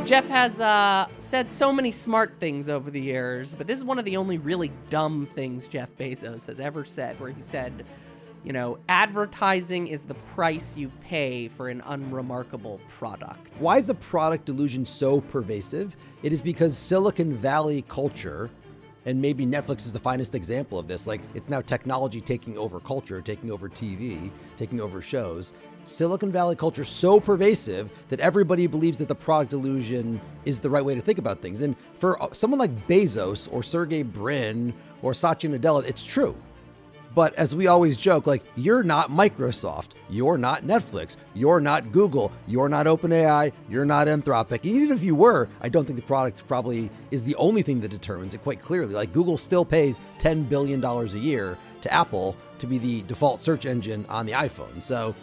Jeff has said so many smart things over the years, but this is one of the only really dumb things Jeff Bezos has ever said, where he said, you know, advertising is the price you pay for an unremarkable product. Why is the product delusion so pervasive? It is because Silicon Valley culture, and maybe Netflix is the finest example of this, like it's now technology taking over culture, taking over TV, taking over shows. Silicon Valley culture is so pervasive that everybody believes that the product delusion is the right way to think about things. And for someone like Bezos or Sergey Brin or Satya Nadella, it's true. But as we always joke, like, you're not Microsoft, you're not Netflix, you're not Google, you're not OpenAI, you're not Anthropic. Even if you were, I don't think the product probably is the only thing that determines it quite clearly. Like, Google still pays $10 billion a year to Apple to be the default search engine on the iPhone. So,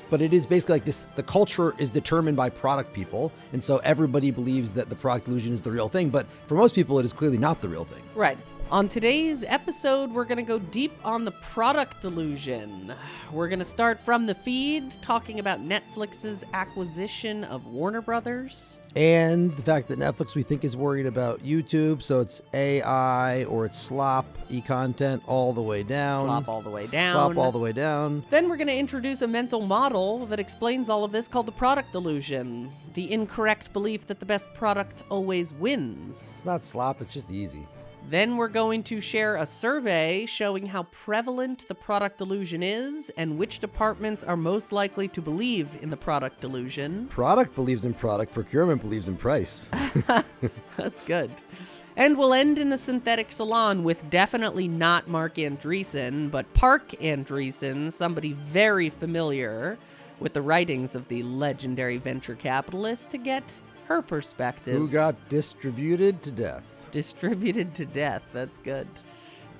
but it is basically like this, the culture is determined by product people. And so everybody believes that the product delusion is the real thing. But for most people, it is clearly not the real thing. Right. On today's episode, we're going to go deep on the product delusion. We're going to start from the feed, talking about Netflix's acquisition of Warner Brothers. And the fact that Netflix, we think, is worried about YouTube. So it's AI or it's slop, e-content all the way down. Slop all the way down. Slop all the way down. Then we're going to introduce a mental model that explains all of this called the product delusion. The incorrect belief that the best product always wins. It's not slop, it's just easy. Then we're going to share a survey showing how prevalent the product delusion is and which departments are most likely to believe in the product delusion. Product believes in product, procurement believes in price. That's good. And we'll end in the Synthetic Salon with definitely not Mark Andreessen, but Park Andreessen, somebody very familiar with the writings of the legendary venture capitalist, to get her perspective. Who got distributed to death. Distributed to death. That's good.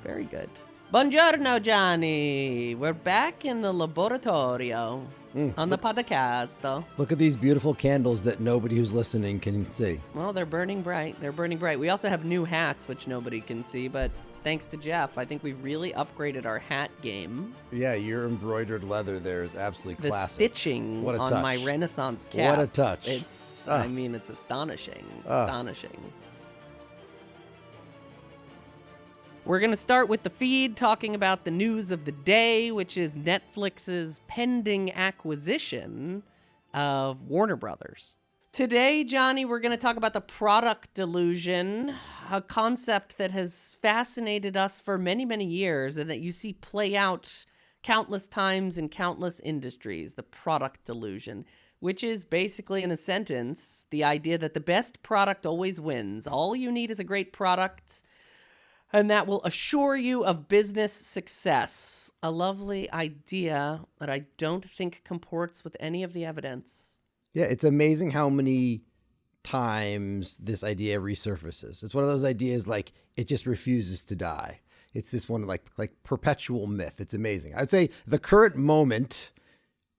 Very good. Buongiorno, Johnny. We're back in the laboratorio on the podcast. Look at these beautiful candles that nobody who's listening can see. Well, they're burning bright. They're burning bright. We also have new hats, which nobody can see, but thanks to Jeff, I think we've really upgraded our hat game. Yeah, your embroidered leather there is absolutely the classic. The stitching what a on touch. My Renaissance cap. What a touch. It's, I mean, it's astonishing. Astonishing. We're going to start with the feed, talking about the news of the day, which is Netflix's pending acquisition of Warner Brothers. Today, Johnny, we're going to talk about the product delusion, a concept that has fascinated us for many, many years and that you see play out countless times in countless industries, the product delusion, which is basically, in a sentence, the idea that the best product always wins. All you need is a great product, and that will assure you of business success. A lovely idea that I don't think comports with any of the evidence. Yeah, it's amazing how many times this idea resurfaces. It's one of those ideas like it just refuses to die. It's this one like perpetual myth. It's amazing. I would say the current moment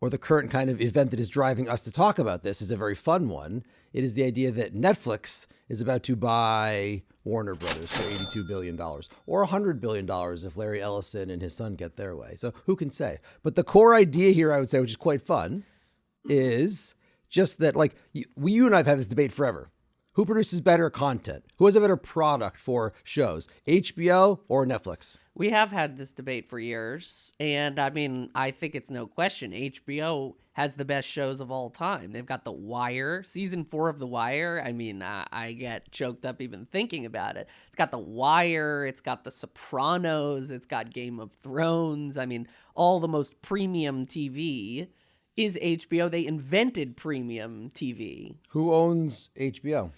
or the current kind of event that is driving us to talk about this is a very fun one. It is the idea that Netflix is about to buy Warner Brothers for $82 billion or $100 billion if Larry Ellison and his son get their way. So who can say? But the core idea here, I would say, which is quite fun, is just that, like, you and I have had this debate forever. Who produces better content? Who has a better product for shows? HBO or Netflix? We have had this debate for years, and I mean, I think it's no question. HBO has the best shows of all time. They've got The Wire, season 4 of The Wire. I mean, I get choked up even thinking about it. It's got The Wire, it's got The Sopranos, it's got Game of Thrones. I mean, all the most premium TV is HBO. They invented premium TV. Who owns HBO?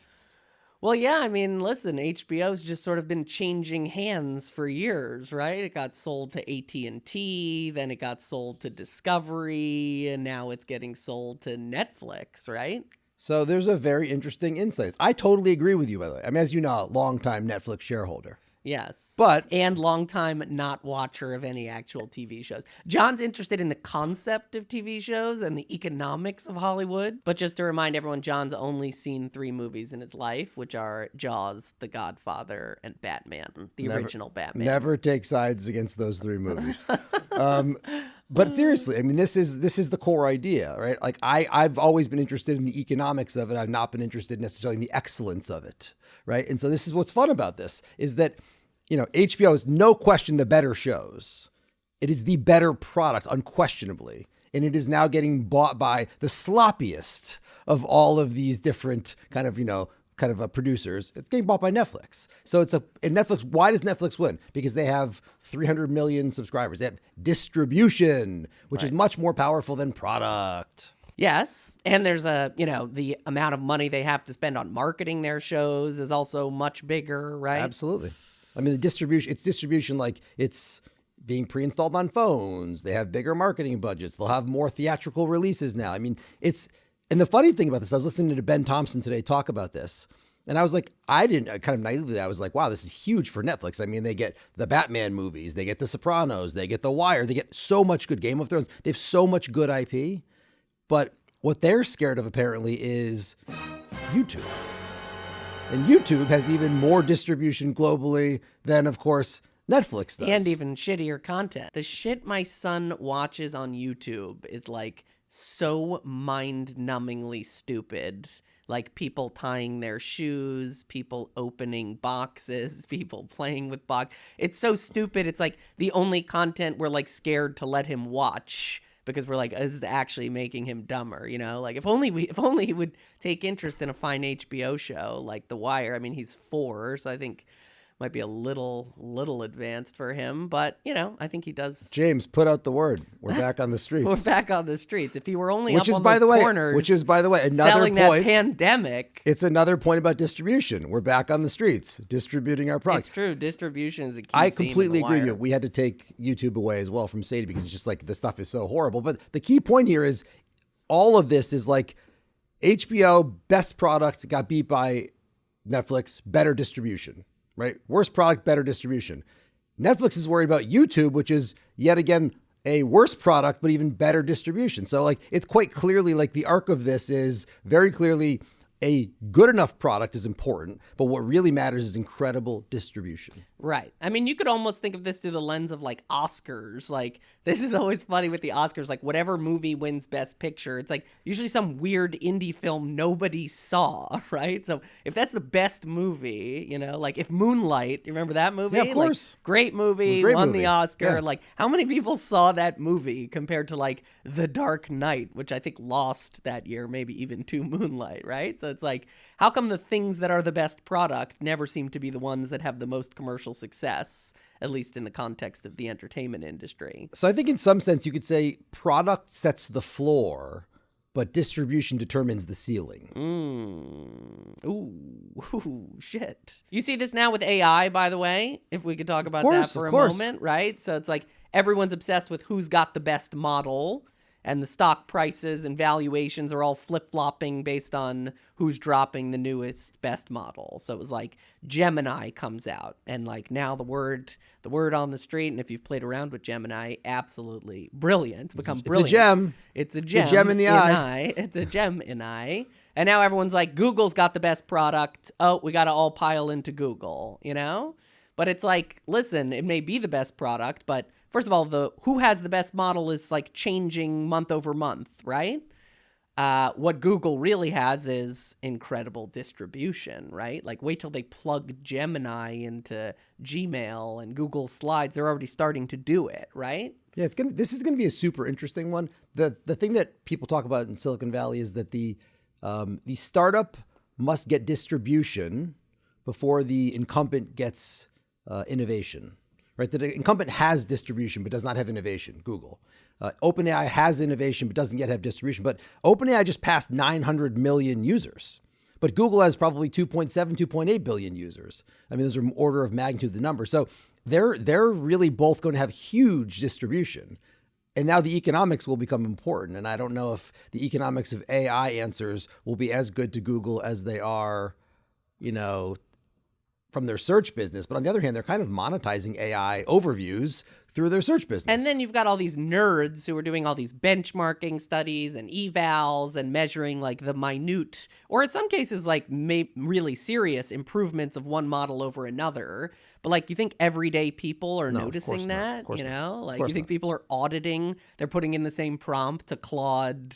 Well, yeah, I mean, listen, HBO's just sort of been changing hands for years, right? It got sold to AT&T, then it got sold to Discovery, and now it's getting sold to Netflix, right? So there's a very interesting insight. I totally agree with you, by the way. I mean, as you know, longtime Netflix shareholder. Yes. But and longtime not watcher of any actual TV shows. John's interested in the concept of TV shows and the economics of Hollywood. But just to remind everyone, John's only seen 3 movies in his life, which are Jaws, The Godfather, and Batman, the original Batman. Never take sides against those 3 movies. But seriously, I mean, this is the core idea, right? Like I've always been interested in the economics of it. I've not been interested necessarily in the excellence of it, right? And so this is what's fun about this is that, HBO is no question the better shows. It is the better product, unquestionably. And it is now getting bought by the sloppiest of all of these different kind of producers. It's getting bought by Netflix. So and Netflix, why does Netflix win? Because they have 300 million subscribers. They have distribution, which is much more powerful than product. Yes. And there's the amount of money they have to spend on marketing their shows is also much bigger, right? Absolutely. I mean, it's distribution like it's being pre-installed on phones. They have bigger marketing budgets. They'll have more theatrical releases now. I mean, and the funny thing about this, I was listening to Ben Thompson today talk about this, and I was like, kind of naively, I was like, wow, this is huge for Netflix. I mean, they get the Batman movies, they get The Sopranos, they get The Wire, they get so much good Game of Thrones. They have so much good IP, but what they're scared of apparently is YouTube. And YouTube has even more distribution globally than, of course, Netflix does. And even shittier content. The shit my son watches on YouTube is like so mind-numbingly stupid. Like people tying their shoes, people opening boxes, people playing with boxes. It's so stupid. It's like the only content we're like scared to let him watch because we're like, this is actually making him dumber, Like if only he would take interest in a fine HBO show like The Wire. I mean, he's 4, so I think might be a little advanced for him, but I think he does. James, put out the word. We're back on the streets. We're back on the streets. If he were only which up is, on by those the way, corners, which is, by the way, another selling point. That pandemic. It's another point about distribution. We're back on the streets, distributing our product. It's true. Distribution is a key. I theme completely in The agree with Wire. you. We had to take YouTube away as well from Sadie because it's just like the stuff is so horrible. But the key point here is all of this is like HBO, best product, got beat by Netflix, better distribution, right? Worst product, better distribution. Netflix is worried about YouTube, which is yet again a worse product, but even better distribution. So like, it's quite clearly like the arc of this is very clearly a good enough product is important, but what really matters is incredible distribution. Right. I mean, you could almost think of this through the lens of like Oscars. Like, this is always funny with the Oscars. Like, whatever movie wins Best Picture, it's like usually some weird indie film nobody saw, right? So if that's the best movie, like if Moonlight, you remember that movie? Yeah, of course. Like, great movie, Great won movie. the Oscar. Yeah. Like, how many people saw that movie compared to like The Dark Knight, which I think lost that year, maybe even to Moonlight, right? So it's like, how come the things that are the best product never seem to be the ones that have the most commercial success, at least in the context of the entertainment industry? So I think in some sense you could say product sets the floor, but distribution determines the ceiling. Ooh, shit. You see this now with AI, by the way, if we could talk about that for a moment, right? So it's like everyone's obsessed with who's got the best model, and the stock prices and valuations are all flip-flopping based on who's dropping the newest best model. So it was like Gemini comes out, and like now the word on the street, and if you've played around with Gemini, absolutely brilliant. It's become brilliant. It's a gem. It's a gem. It's a gem in the eye. It's a gem in eye. And now everyone's like, Google's got the best product. Oh, we got to all pile into Google, But it's like, listen, it may be the best product, but first of all, who has the best model is like changing month over month, right? What Google really has is incredible distribution, right? Like wait till they plug Gemini into Gmail and Google Slides. They're already starting to do it, right? Yeah, this is gonna be a super interesting one. The thing that people talk about in Silicon Valley is that the startup must get distribution before the incumbent gets innovation. Right, the incumbent has distribution but does not have innovation. Google, OpenAI has innovation but doesn't yet have distribution. But OpenAI just passed 900 million users, but Google has probably 2.7, 2.8 billion users. I mean, those are order of magnitude the number. So they're really both going to have huge distribution, and now the economics will become important. And I don't know if the economics of AI answers will be as good to Google as they are, from their search business. But on the other hand, they're kind of monetizing AI overviews through their search business. And then you've got all these nerds who are doing all these benchmarking studies and evals and measuring like the minute, or in some cases, like really serious improvements of one model over another. But like, you think everyday people are noticing that, you know, like you think people are auditing, they're putting in the same prompt to Claude,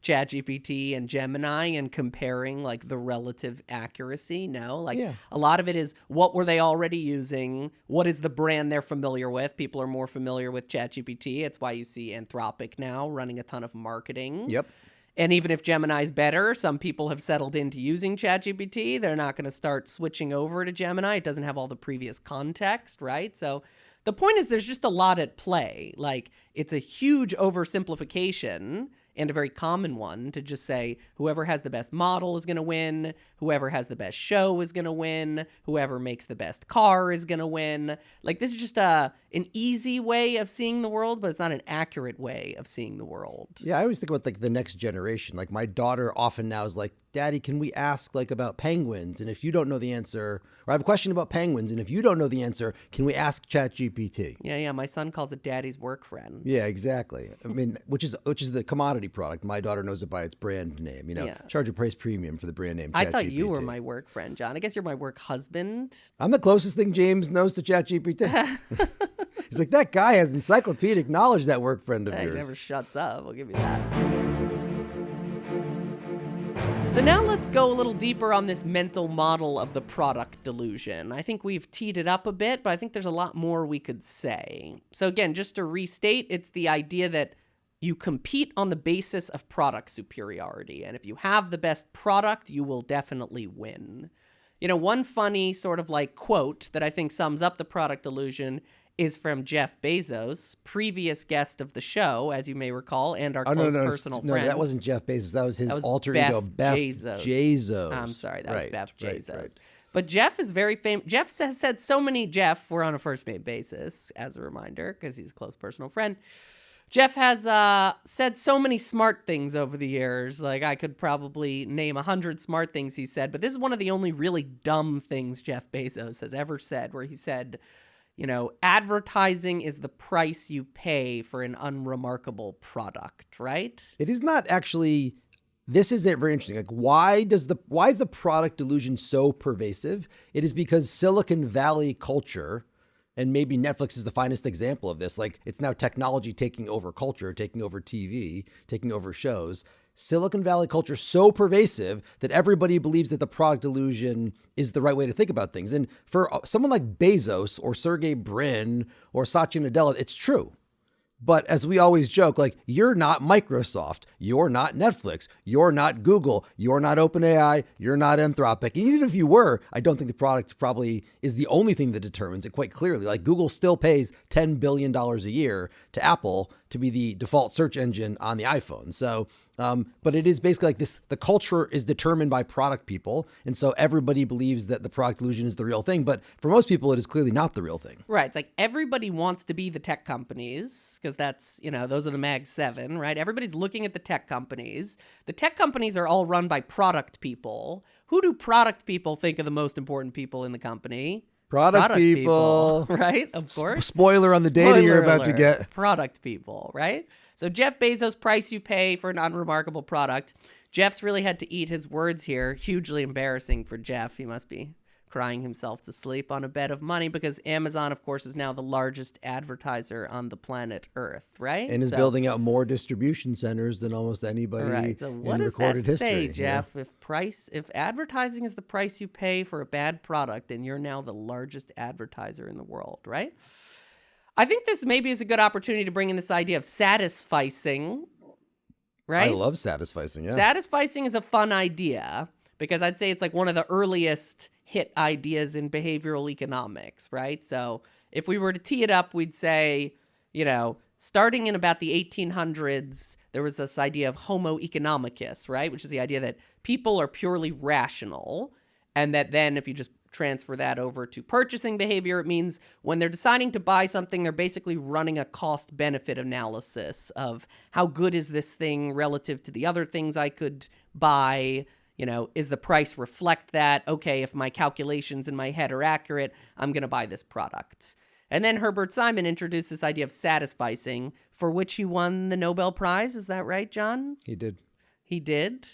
ChatGPT and Gemini and comparing like the relative accuracy? No, like a lot of it is what were they already using? What is the brand they're familiar with? People are more familiar with ChatGPT. It's why you see Anthropic now running a ton of marketing. Yep. And even if Gemini's better, some people have settled into using ChatGPT. They're not going to start switching over to Gemini. It doesn't have all the previous context, right? So the point is there's just a lot at play. Like, it's a huge oversimplification and a very common one to just say whoever has the best model is going to win, whoever has the best show is going to win, whoever makes the best car is going to win. Like, this is just an easy way of seeing the world, but it's not an accurate way of seeing the world. Yeah, I always think about like the next generation. Like, my daughter often now is like, Daddy, can we ask like about penguins? And if you don't know the answer, or I have a question about penguins, and if you don't know the answer, can we ask ChatGPT? Yeah. My son calls it Daddy's work friend. Yeah, exactly. I mean, which is the commodity product. My daughter knows it by its brand name. You know, charge a price premium for the brand name. I thought you were my work friend, John. I guess you're my work husband. I'm the closest thing James knows to ChatGPT. He's like, that guy has encyclopedic knowledge, that work friend of yours. He never shuts up. I'll give you that. So now let's go a little deeper on this mental model of the product delusion. I think we've teed it up a bit, but I think there's a lot more we could say. So again, just to restate, it's the idea that you compete on the basis of product superiority. And if you have the best product, you will definitely win. You know, one funny sort of like quote that I think sums up the product delusion is from Jeff Bezos, previous guest of the show, as you may recall, and our close personal friend. No, that wasn't Jeff Bezos. That was his alter ego, Beth Bezos. I'm sorry, that was Beth Bezos. Right. But Jeff is very famous. Jeff has said so many, we're on a first name basis, as a reminder, because he's a close personal friend. Jeff has said so many smart things over the years. Like, I could probably name 100 smart things he said, but this is one of the only really dumb things Jeff Bezos has ever said, where he said, you know, advertising is the price you pay for an unremarkable product, right? It is not actually. This is very interesting. Like, why is the product delusion so pervasive? It is because Silicon Valley culture, and maybe Netflix is the finest example of this. Like, it's now technology taking over culture, taking over TV, taking over shows. Silicon Valley culture so pervasive that everybody believes that the product delusion is the right way to think about things. And for someone like Bezos or Sergey Brin or Satya Nadella, it's true. But as we always joke, like, you're not Microsoft, you're not Netflix, you're not Google, you're not OpenAI, you're not Anthropic. And even if you were, I don't think the product probably is the only thing that determines it quite clearly. Like, Google still pays $10 billion a year to Apple to be the default search engine on the iPhone. So, but it is basically like this, the culture is determined by product people. And so everybody believes that the product delusion is the real thing. But for most people, it is clearly not the real thing. Right. It's like everybody wants to be the tech companies because that's, you know, those are the Mag 7, right? Everybody's looking at the tech companies. The tech companies are all run by product people. Who do product people think are the most important people in the company? Product people, right? Of course. Spoiler on the data you're about to get. Product people, right? So Jeff Bezos, price you pay for an unremarkable product. Jeff's really had to eat his words here. Hugely embarrassing for Jeff. He must be crying himself to sleep on a bed of money because Amazon, of course, is now the largest advertiser on the planet Earth, right? And is building out more distribution centers than almost anybody in recorded history. Say, Jeff? Yeah. If advertising is the price you pay for a bad product, then you're now the largest advertiser in the world, right? I think this maybe is a good opportunity to bring in this idea of satisficing, right? I love satisficing, yeah. Satisficing is a fun idea because I'd say it's like one of the earliest hit ideas in behavioral economics, right? So if we were to tee it up, we'd say, you know, starting in about the 1800s, there was this idea of homo economicus, right? Which is the idea that people are purely rational. And that then if you just transfer that over to purchasing behavior, it means when they're deciding to buy something, they're basically running a cost-benefit analysis of how good is this thing relative to the other things I could buy. You know, is the price reflect that? Okay, if my calculations in my head are accurate, I'm going to buy this product. And then Herbert Simon introduced this idea of satisficing, for which he won the Nobel Prize. Is that right, John? He did. He did.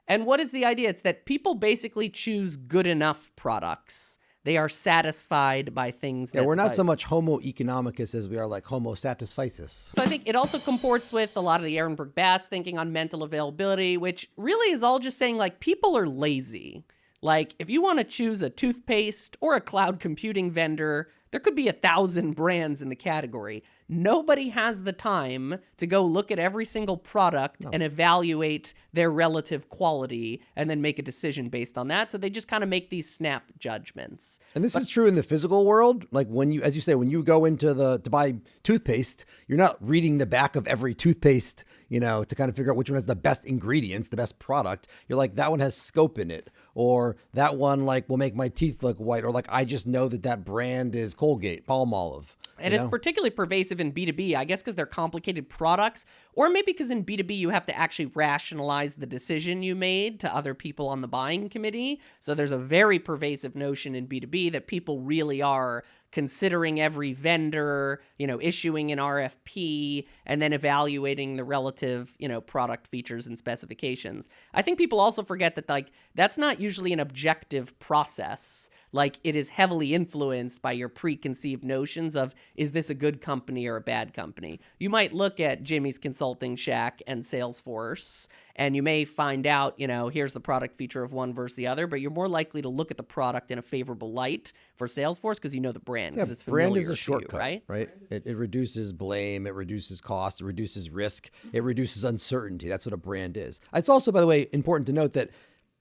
And what is the idea? It's that people basically choose good enough products. They are satisfied by things that we're not so suffice. much homo economicus as we are like homo satisficis. So I think it also comports with a lot of the Ehrenberg Bass thinking on mental availability, which really is all just saying like people are lazy. Like if you want to choose a toothpaste or a cloud computing vendor, there could be 1,000 brands in the category. Nobody has the time to go look at every single product and evaluate their relative quality and then make a decision based on that. So they just kind of make these snap judgments. And this is true in the physical world. Like when you, as you say, when you go into to buy toothpaste, you're not reading the back of every toothpaste, to kind of figure out which one has the best ingredients, the best product. You're like, that one has scope in it. Or that one like will make my teeth look white. Or like, I just know that brand is Colgate, Palmolive. And it's particularly pervasive in B2B, I guess because they're complicated products, or maybe because in B2B you have to actually rationalize the decision you made to other people on the buying committee. So there's a very pervasive notion in B2B that people really are considering every vendor, issuing an RFP, and then evaluating the relative, product features and specifications. I think people also forget that, that's not usually an objective process. Like, it is heavily influenced by your preconceived notions of, is this a good company or a bad company? You might look at Jimmy's Consulting Shack and Salesforce, and you may find out, here's the product feature of one versus the other, but you're more likely to look at the product in a favorable light for Salesforce because you know the brand, because it's familiar brand is a to shortcut, you, right? It reduces blame, it reduces cost, it reduces risk, it reduces uncertainty. That's what a brand is. It's also, by the way, important to note that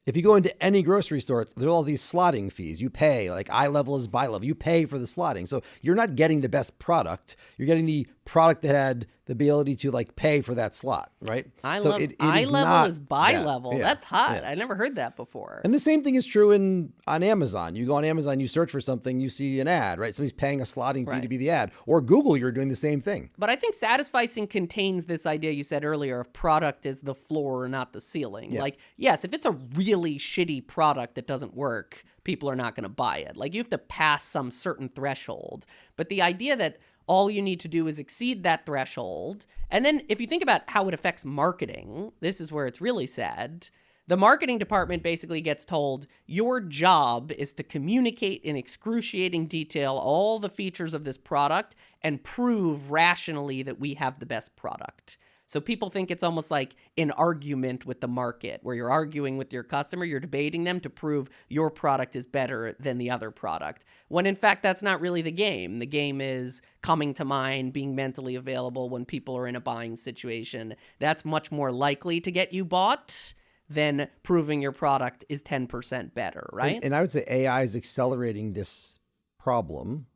if you go into any grocery store, there's all these slotting fees. You pay, like eye level is buy level. You pay for the slotting. So you're not getting the best product. You're getting the product that had the ability to pay for that slot, right? Eye so level is buy level. Yeah, That's hot. yeah. I never heard that before. And the same thing is true on Amazon. You go on Amazon, you search for something, you see an ad, right? Somebody's paying a slotting fee to be the ad. Or Google, you're doing the same thing. But I think satisficing contains this idea you said earlier of product is the floor, not the ceiling. Yeah. Yes, if it's a really shitty product that doesn't work, people are not going to buy it. You have to pass some certain threshold. But the idea that all you need to do is exceed that threshold. And then if you think about how it affects marketing, this is where it's really sad. The marketing department basically gets told, your job is to communicate in excruciating detail all the features of this product and prove rationally that we have the best product. So people think it's almost like an argument with the market, where you're arguing with your customer, you're debating them to prove your product is better than the other product. When in fact, that's not really the game. The game is coming to mind, being mentally available when people are in a buying situation. That's much more likely to get you bought than proving your product is 10% better, right? And I would say AI is accelerating this problem.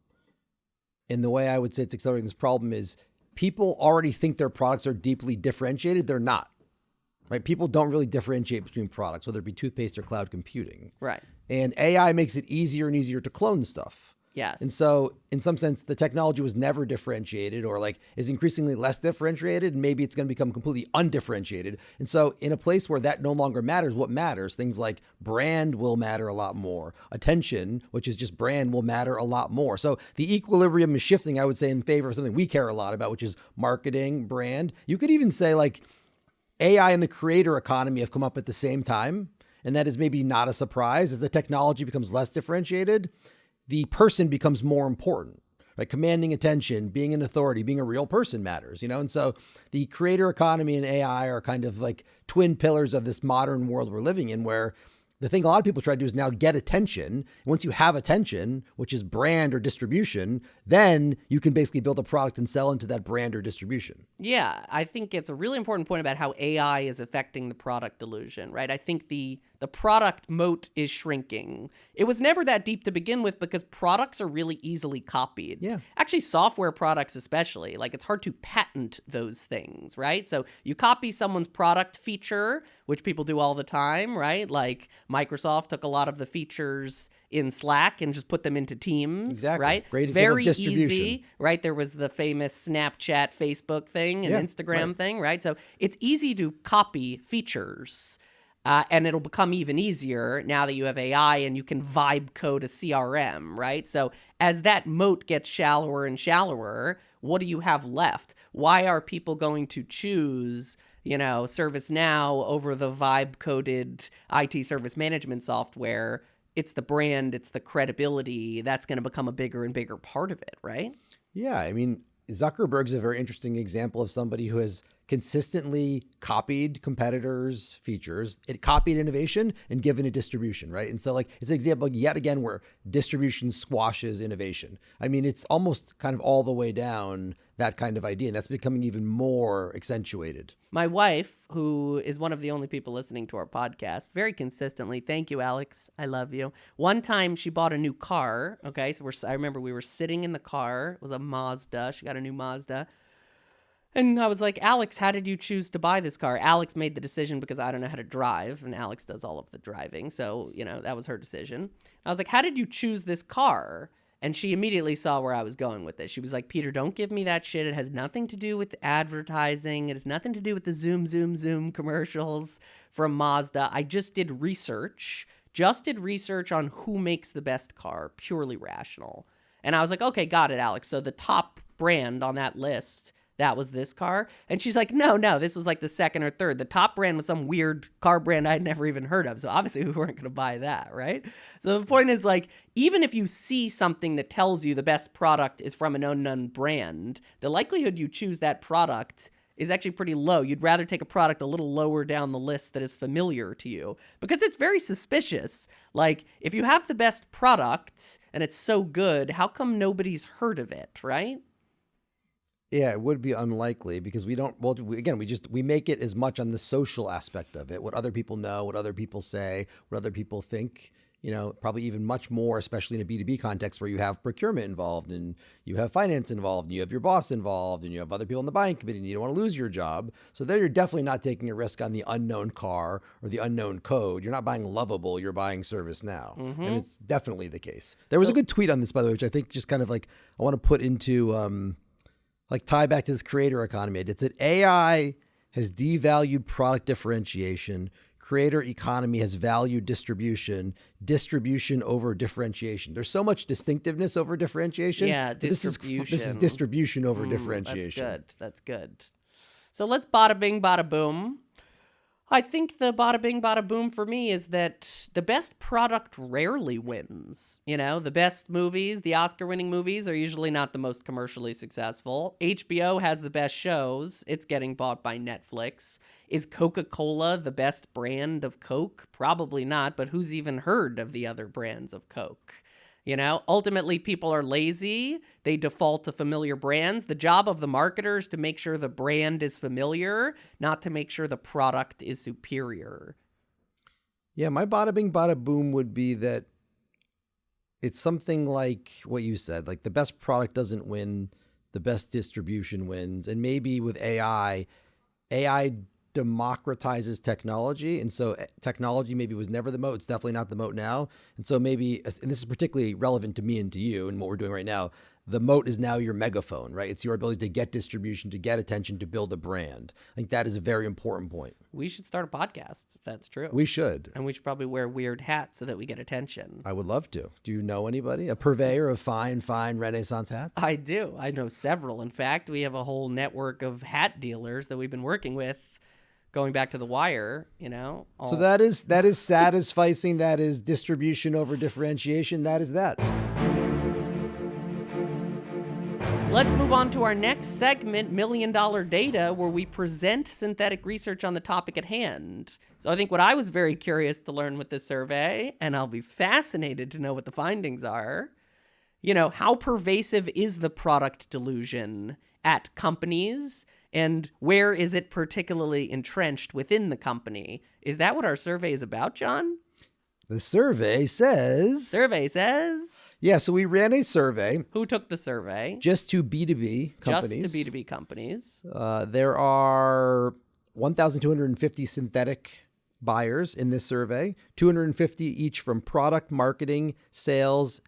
And the way I would say it's accelerating this problem is people already think their products are deeply differentiated. They're not, right? People don't really differentiate between products, whether it be toothpaste or cloud computing. Right. And AI makes it easier and easier to clone stuff. Yes. And so in some sense, the technology was never differentiated or is increasingly less differentiated. And maybe it's going to become completely undifferentiated. And so in a place where that no longer matters, what matters, things like brand will matter a lot more. Attention, which is just brand, will matter a lot more. So the equilibrium is shifting, I would say, in favor of something we care a lot about, which is marketing, brand. You could even say AI and the creator economy have come up at the same time. And that is maybe not a surprise. As the technology becomes less differentiated, the person becomes more important, right? Commanding attention, being an authority, being a real person matters, And so the creator economy and AI are kind of like twin pillars of this modern world we're living in, where the thing a lot of people try to do is now get attention. Once you have attention, which is brand or distribution, then you can basically build a product and sell into that brand or distribution. Yeah, I think it's a really important point about how AI is affecting the product delusion, right? I think the product moat is shrinking. It was never that deep to begin with because products are really easily copied. Yeah. Actually, software products especially, it's hard to patent those things, right? So you copy someone's product feature, which people do all the time, right? Like Microsoft took a lot of the features in Slack and just put them into Teams, exactly. Right? Great example Very of distribution. easy, right? There was the famous Snapchat, Facebook thing and Instagram thing, right? So it's easy to copy features. And it'll become even easier now that you have AI and you can vibe code a CRM, right? So as that moat gets shallower and shallower, what do you have left? Why are people going to choose, ServiceNow over the vibe coded IT service management software? It's the brand, it's the credibility. That's going to become a bigger and bigger part of it, right? Yeah, I mean, Zuckerberg's a very interesting example of somebody who has consistently copied competitors' features, it copied innovation and given it distribution, right? And so like it's an example yet again where distribution squashes innovation. I mean, it's almost kind of all the way down that kind of idea, and that's becoming even more accentuated. My wife, who is one of the only people listening to our podcast, very consistently, thank you, Alex, I love you. One time she bought a new car, okay? So I remember we were sitting in the car. It was a Mazda. She got a new Mazda. And I was like, Alex, how did you choose to buy this car? Alex made the decision because I don't know how to drive, and Alex does all of the driving. So, that was her decision. I was like, how did you choose this car? And she immediately saw where I was going with this. She was like, Peter, don't give me that shit. It has nothing to do with advertising. It has nothing to do with the zoom, zoom, zoom commercials from Mazda. I just did research on who makes the best car, purely rational. And I was like, okay, got it, Alex. So the top brand on that list, that was this car. And she's like, no, this was like the second or third. The top brand was some weird car brand I'd never even heard of. So obviously we weren't going to buy that, right? So the point is like, even if you see something that tells you the best product is from an unknown brand, the likelihood you choose that product is actually pretty low. You'd rather take a product a little lower down the list that is familiar to you because it's very suspicious. Like if you have the best product and it's so good, how come nobody's heard of it, right? Yeah, it would be unlikely because we make it as much on the social aspect of it, what other people know, what other people say, what other people think, probably even much more, especially in a B2B context where you have procurement involved and you have finance involved and you have your boss involved and you have other people in the buying committee and you don't want to lose your job. So there you're definitely not taking a risk on the unknown car or the unknown code. You're not buying Lovable, you're buying ServiceNow. Mm-hmm. And it's definitely the case. There was a good tweet on this, by the way, which I think just kind of like I want to put into tie back to this creator economy. It said AI has devalued product differentiation. Creator economy has valued distribution over differentiation. There's so much distinctiveness over differentiation. Yeah, distribution. This is distribution over differentiation. That's good. So let's bada bing, bada boom. I think the bada bing, bada boom for me is that the best product rarely wins. The best movies, the Oscar-winning movies, are usually not the most commercially successful. HBO has the best shows. It's getting bought by Netflix. Is Coca-Cola the best brand of Coke? Probably not, but who's even heard of the other brands of Coke? Ultimately, people are lazy. They default to familiar brands. The job of the marketer is to make sure the brand is familiar, not to make sure the product is superior. Yeah, my bada bing, bada boom would be that it's something like what you said, like the best product doesn't win, the best distribution wins. And maybe with AI democratizes technology, and so technology maybe was never the moat. It's definitely not the moat now, and so maybe, and this is particularly relevant to me and to you and what we're doing right now, the moat is now your megaphone, right? It's your ability to get distribution, to get attention, to build a brand. I think that is a very important point. We should start a podcast if that's true. We should. And we should probably wear weird hats so that we get attention. I would love to. Do you know anybody? A purveyor of fine Renaissance hats? I do. I know several. In fact, we have a whole network of hat dealers that we've been working with going back to The Wire, So that is satisficing. That is distribution over differentiation. That is that. Let's move on to our next segment, Million Dollar Data, where we present synthetic research on the topic at hand. So I think what I was very curious to learn with this survey, and I'll be fascinated to know what the findings are, how pervasive is the product delusion at companies? And where is it particularly entrenched within the company? Is that what our survey is about, John? The survey says... Yeah, so we ran a survey. Who took the survey? Just to B2B companies. Just to B2B companies. There are 1,250 synthetic buyers in this survey, 250 each from product, marketing, sales,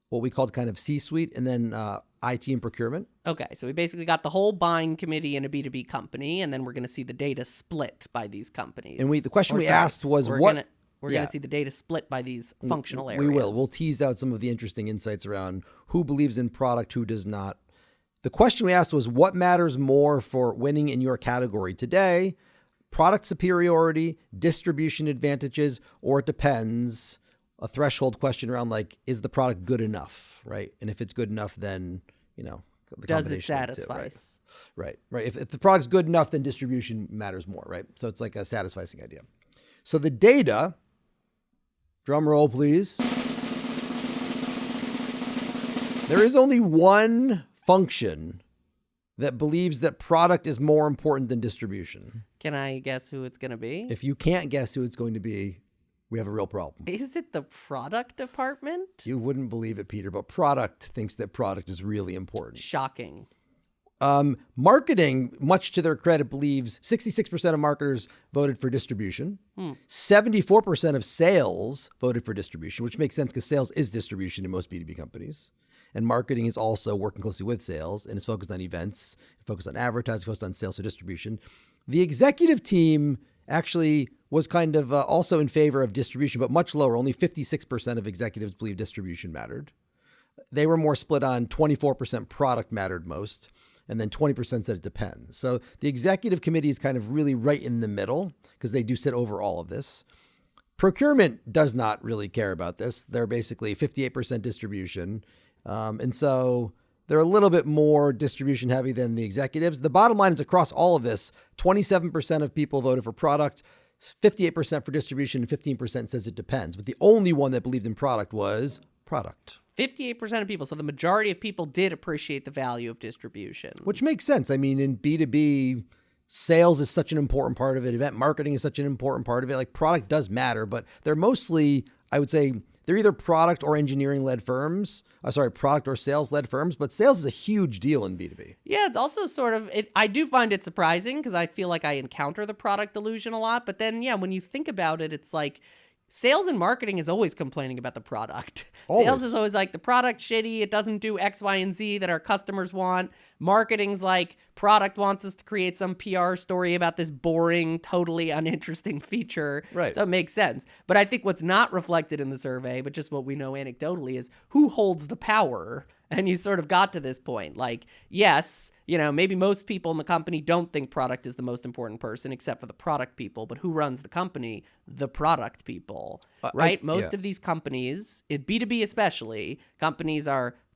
what we called kind of C-suite, and then IT and procurement. Okay, so we basically got the whole buying committee in a B2B company, and then we're going to see the data split by these companies. And the question we asked was we're what... We're going to see the data split by these functional areas. We will. We'll tease out some of the interesting insights around who believes in product, who does not. The question we asked was, what matters more for winning in your category today? Product superiority, distribution advantages, or it depends. A threshold question around like, is the product good enough, right? And if it's good enough, then, the does it combination of the two, satisfy? Right. If the product's good enough, then distribution matters more, right? So it's like a satisficing idea. So the data, drum roll, please. There is only one function that believes that product is more important than distribution. Can I guess who it's going to be? If you can't guess who it's going to be, we have a real problem. Is it the product department? You wouldn't believe it, Peter, but product thinks that product is really important. Shocking. Marketing, much to their credit, believes 66% of marketers voted for distribution. 74% of sales voted for distribution, which makes sense because sales is distribution in most B2B companies. And marketing is also working closely with sales and is focused on events, focused on advertising, focused on sales or distribution. The executive team actually was kind of also in favor of distribution, but much lower. Only 56% of executives believe distribution mattered. They were more split on 24% product mattered most, and then 20% said it depends. So the executive committee is kind of really right in the middle because they do sit over all of this. Procurement does not really care about this. They're basically 58% distribution. And so they're a little bit more distribution heavy than the executives. The bottom line is across all of this, 27% of people voted for product, 58% for distribution, and 15% says it depends. But the only one that believed in product was product. 58% of people. So the majority of people did appreciate the value of distribution. Which makes sense. I mean, in B2B, sales is such an important part of it. Event marketing is such an important part of it. Like product does matter, but they're mostly, I would say, they're either product or engineering-led firms. Product or sales-led firms. But sales is a huge deal in B2B. Yeah, it's also sort of, I do find it surprising because I feel like I encounter the product delusion a lot. But then, yeah, when you think about it, it's like sales and marketing is always complaining about the product. Always. Sales is always like, the product's shitty, it doesn't do X, Y, and Z that our customers want. Marketing's like, product wants us to create some PR story about this boring, totally uninteresting feature. Right. So it makes sense. But I think what's not reflected in the survey, but just what we know anecdotally, is who holds the power. And you sort of got to this point. Like, yes, maybe most people in the company don't think product is the most important person except for the product people. But who runs the company? The product people, right? Most of these companies, in B2B especially, companies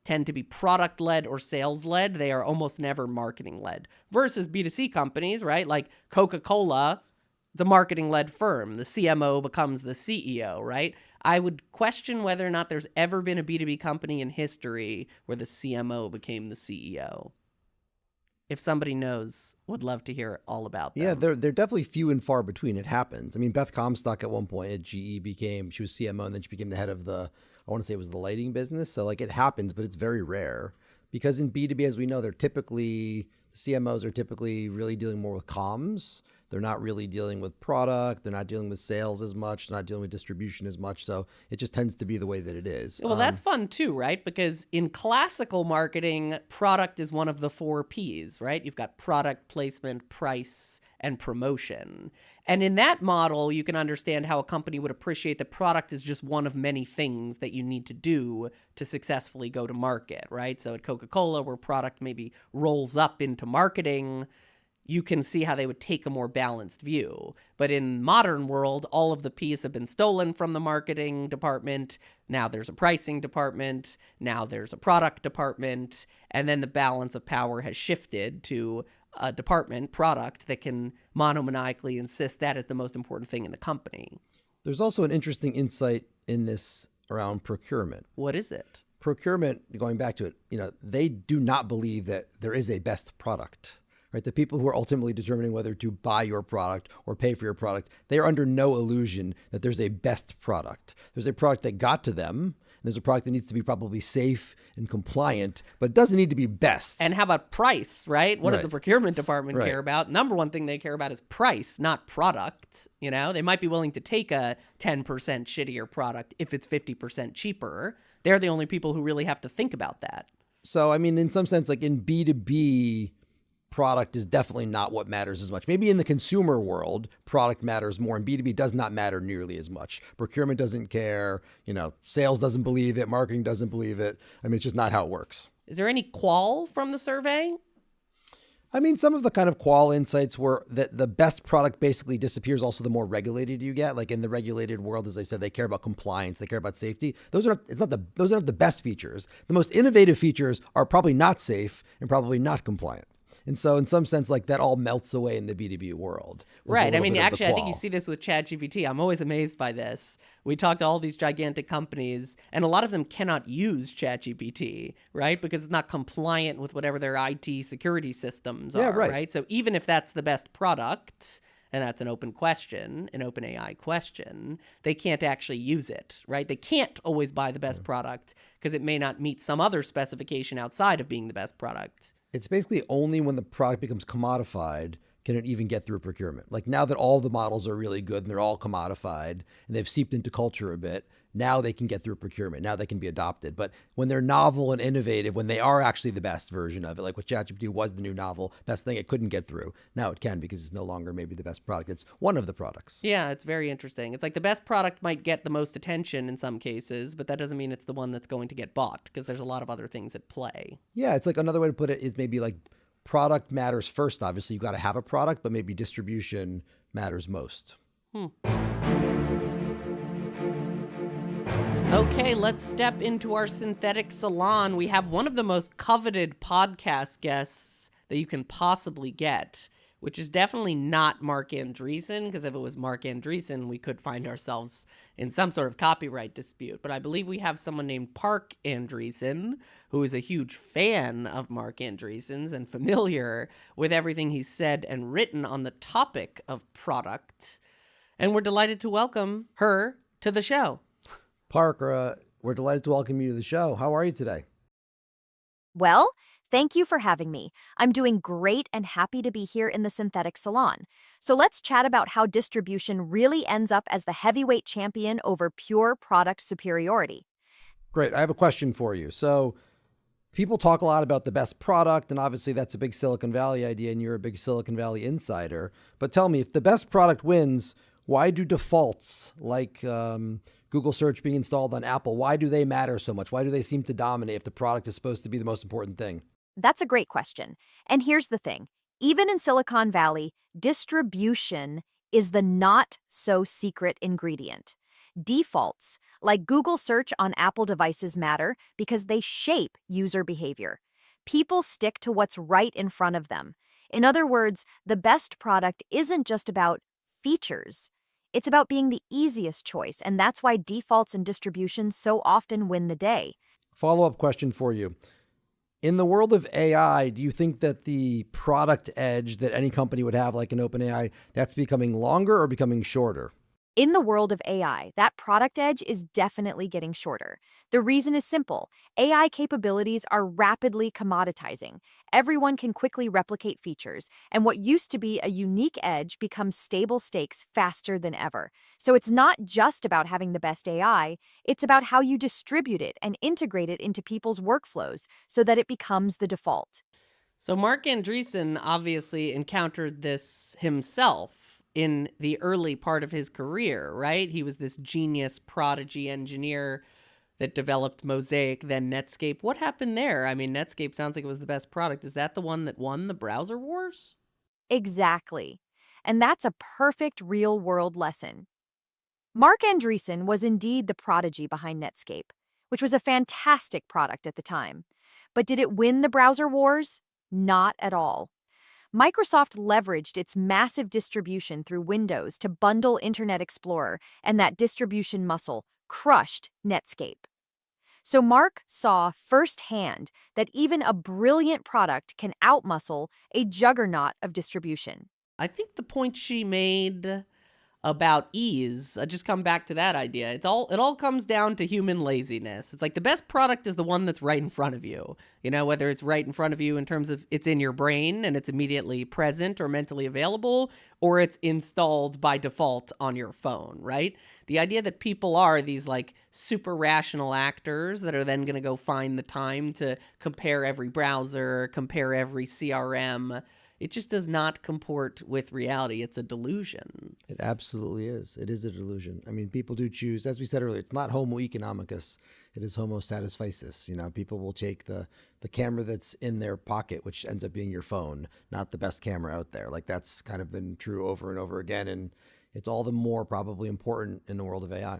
tend to be product-led or sales-led. They are almost never marketing-led. Versus B2C companies, right? Like Coca-Cola, the marketing-led firm. The CMO becomes the CEO, right? I would question whether or not there's ever been a B2B company in history where the CMO became the CEO. If somebody knows, would love to hear all about them. Yeah, they're definitely few and far between. It happens. I mean, Beth Comstock at one point at GE she was CMO, and then she became the head of I want to say it was the lighting business. So like it happens, but it's very rare because in B2B, as we know, the CMOs are typically really dealing more with comms. They're not really dealing with product. They're not dealing with sales as much. They're not dealing with distribution as much. So it just tends to be the way that it is. Well, that's fun too, right? Because in classical marketing, product is one of the 4 Ps, right? You've got product, placement, price, and promotion. And in that model, you can understand how a company would appreciate that product is just one of many things that you need to do to successfully go to market, right? So at Coca-Cola, where product maybe rolls up into marketing, you can see how they would take a more balanced view. But in modern world, all of the P's have been stolen from the marketing department. Now there's a pricing department. Now there's a product department. And then the balance of power has shifted to a department, product, that can monomaniacally insist that is the most important thing in the company. There's also an interesting insight in this around procurement. What is it? Procurement, going back to it, they do not believe that there is a best product. Right? The people who are ultimately determining whether to buy your product or pay for your product, they are under no illusion that there's a best product. There's a product that got to them. And there's a product that needs to be probably safe and compliant, but it doesn't need to be best. And how about price, right? What does the procurement department Right. care about? Number one thing they care about is price, not product. They might be willing to take a 10% shittier product if it's 50% cheaper. They're the only people who really have to think about that. So, I mean, in some sense, like in B2B, product is definitely not what matters as much. Maybe in the consumer world, product matters more, and B2B does not matter nearly as much. Procurement doesn't care, sales doesn't believe it, marketing doesn't believe it. I mean, it's just not how it works. Is there any qual from the survey? I mean, some of the kind of qual insights were that the best product basically disappears also the more regulated you get. Like in the regulated world, as I said, they care about compliance, they care about safety. Those are not the best features. The most innovative features are probably not safe and probably not compliant. And so in some sense, like that all melts away in the B2B world. Right. I mean, actually, I think you see this with ChatGPT. I'm always amazed by this. We talk to all these gigantic companies, and a lot of them cannot use ChatGPT, right? Because it's not compliant with whatever their IT security systems are, right? So even if that's the best product, and that's an open question, an open AI question, they can't actually use it, right? They can't always buy the best product because it may not meet some other specification outside of being the best product. It's basically only when the product becomes commodified can it even get through procurement. Like now that all the models are really good and they're all commodified and they've seeped into culture a bit, now they can get through procurement. Now they can be adopted. But when they're novel and innovative, when they are actually the best version of it, like what ChatGPT was the new novel, best thing, it couldn't get through. Now it can because it's no longer maybe the best product. It's one of the products. Yeah, it's very interesting. It's like the best product might get the most attention in some cases, but that doesn't mean it's the one that's going to get bought because there's a lot of other things at play. Yeah, it's like another way to put it is maybe like product matters first. Obviously, you got to have a product, but maybe distribution matters most. Okay, let's step into our Synthetic Salon. We have one of the most coveted podcast guests that you can possibly get, which is definitely not Mark Andreessen, because if it was Mark Andreessen, we could find ourselves in some sort of copyright dispute. But I believe we have someone named Park Andreessen, who is a huge fan of Mark Andreessen's and familiar with everything he's said and written on the topic of product. And we're delighted to welcome her to the show. Parker, we're delighted to welcome you to the show. How are you today? Well, thank you for having me. I'm doing great and happy to be here in the Synthetic Salon. So let's chat about how distribution really ends up as the heavyweight champion over pure product superiority. Great. I have a question for you. So people talk a lot about the best product, and obviously that's a big Silicon Valley idea, and you're a big Silicon Valley insider. But tell me, if the best product wins, why do defaults like Google search being installed on Apple, why do they matter so much? Why do they seem to dominate if the product is supposed to be the most important thing? That's a great question. And here's the thing. Even in Silicon Valley, distribution is the not so secret ingredient. Defaults, like Google search on Apple devices, matter because they shape user behavior. People stick to what's right in front of them. In other words, the best product isn't just about features. It's about being the easiest choice, and that's why defaults and distribution so often win the day. Follow-up question for you. In the world of AI, do you think that the product edge that any company would have, like an OpenAI, that's becoming longer or becoming shorter? In the world of AI, that product edge is definitely getting shorter. The reason is simple. AI capabilities are rapidly commoditizing. Everyone can quickly replicate features, and what used to be a unique edge becomes stable stakes faster than ever. So it's not just about having the best AI, it's about how you distribute it and integrate it into people's workflows so that it becomes the default. So Mark Andreessen obviously encountered this himself in the early part of his career, right? He was this genius prodigy engineer that developed Mosaic, then Netscape. What happened there? I mean, Netscape sounds like it was the best product. Is that the one that won the browser wars? Exactly. And that's a perfect real-world lesson. Mark Andreessen was indeed the prodigy behind Netscape, which was a fantastic product at the time. But did it win the browser wars? Not at all. Microsoft leveraged its massive distribution through Windows to bundle Internet Explorer, and that distribution muscle crushed Netscape. So Mark saw firsthand that even a brilliant product can outmuscle a juggernaut of distribution. I think the point she made about ease. I just come back to that idea. It all comes down to human laziness. It's like the best product is the one that's right in front of you. You know, whether it's right in front of you in terms of it's in your brain and it's immediately present or mentally available, or it's installed by default on your phone, right? The idea that people are these like super rational actors that are then going to go find the time to compare every browser, compare every CRM, it just does not comport with reality. It's a delusion. It absolutely is. It is a delusion. I mean, people do choose, as we said earlier, it's not homo economicus. It is homo satisficis. You know, people will take the camera that's in their pocket, which ends up being your phone, not the best camera out there. Like that's kind of been true over and over again. And it's all the more probably important in the world of AI.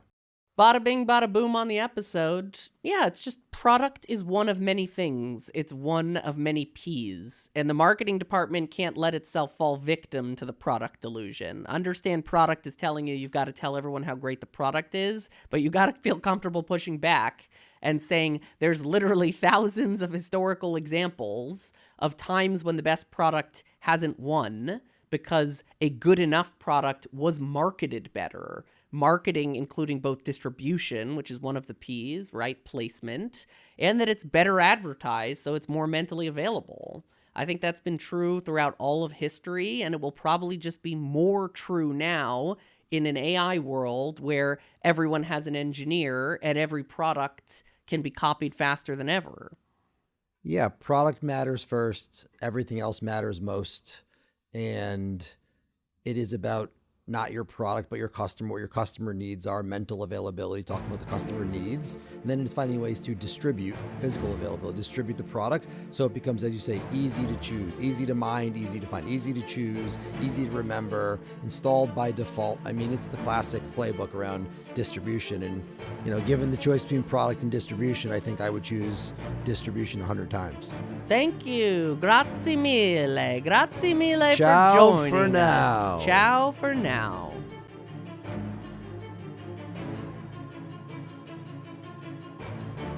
Bada bing, bada boom on the episode. Yeah, it's just product is one of many things. It's one of many P's. And the marketing department can't let itself fall victim to the product delusion. Understand product is telling you you've got to tell everyone how great the product is, but you got to feel comfortable pushing back and saying there's literally thousands of historical examples of times when the best product hasn't won because a good enough product was marketed better. Marketing, including both distribution, which is one of the P's, right? Placement, and that it's better advertised, so it's more mentally available. I think that's been true throughout all of history, and it will probably just be more true now in an AI world where everyone has an engineer and every product can be copied faster than ever. Yeah, product matters first. Everything else matters most. And it is about not your product, but your customer, what your customer needs are, mental availability, talking about the customer needs. And then it's finding ways to distribute physical availability, distribute the product. So it becomes, as you say, easy to choose, easy to mind, easy to find, easy to choose, easy to remember, installed by default. I mean, it's the classic playbook around distribution. And, you know, given the choice between product and distribution, I think I would choose distribution 100 times. Thank you. Grazie mille. Grazie mille Ciao for joining for now. us. Ciao for now.